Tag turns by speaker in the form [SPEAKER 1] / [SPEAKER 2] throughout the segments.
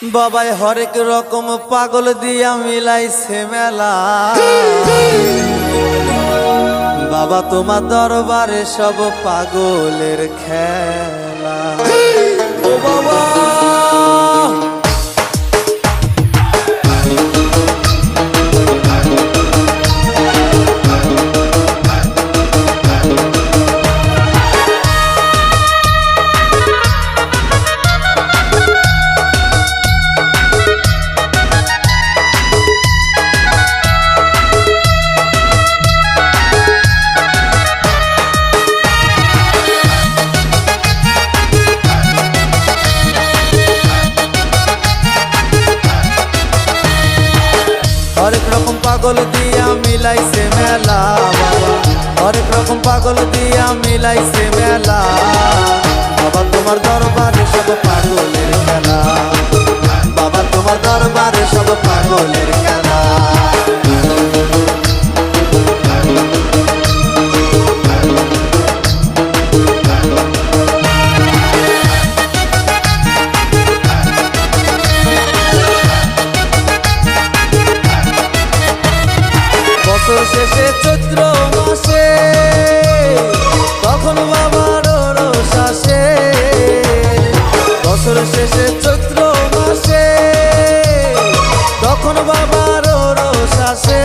[SPEAKER 1] বাবাই হরেক রকম পাগল দিয়া মিলাইছে মেলা। বাবা তোমার দরবারে সব পাগলের খেলা। ও বাবা হরেক রকম পাগল দিয়া মিলাইছে মেলা। বাবা হরেক রকম পাগল দিয়া মিলাইছে মেলা। বাবা তোমার দরবারে সব পাগলের খেলা। বাবা তোমার দরবারে সব পাগলের খেলা। বছর শেষে চৈত্র মাসে তখন বাবার রোষ আসে। বছর শেষে চৈত্র মাসে তখন বাবার রোষ আসে।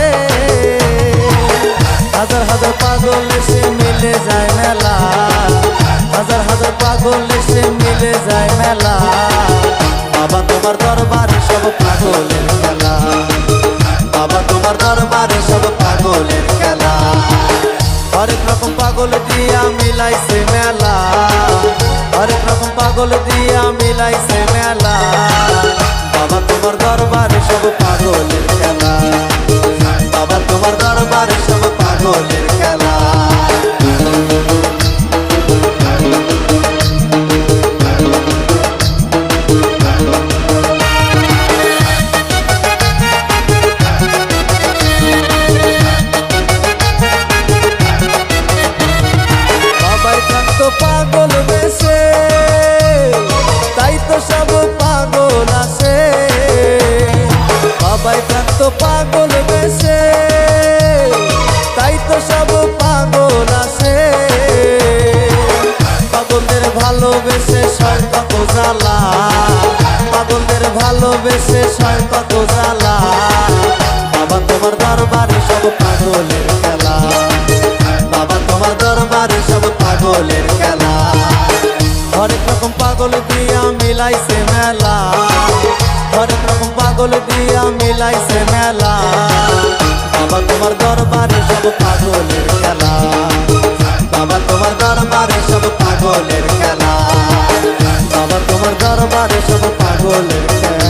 [SPEAKER 1] হাজার হাজার পাগল এসে মিলে যায় মেলা। হাজার হাজার পাগল এসে মিলে যায় মেলা। বাবা তোমার দরবারে সব পাগলের খেলা। বাবা তোমার দরবারে সব পাগলের খেলা। হরেক রকম পাগল দিয়া মিলাইছে মেলা। হরেক রকম পাগল দিয়া মিলাইছে মেলা। বাবা তোমার দরবারে সব পাগলের খেলা। বাবা তোমার দরবারে সব পাগলের খেলা। পাগল বেশে তাই তো সব পাগল আসে। বাবাই প্রান্ত পাগল বেশে তাই তো সব পাগল আসে। পাগলদের ভালোবেসে সয় কত জ্বালা। পাগলদের ভালোবেসে সয় কত জ্বালা। বাবা তোমার দরবারে সব পাগলের খেলা। বাবা তোমার দরবারে সব পাগলের খেলা। হরেক রকম পাগল দিয়া মিলাইছে মেলা। হরেক রকম পাগল দিয়া মিলাইছে মেলা। বাবা তোমার দরবারে সব পাগলের খেলা। বাবা তোমার দরবারে সব পাগলের খেলা। বাবা তোমার দরবারে সব পাগলের খেলা।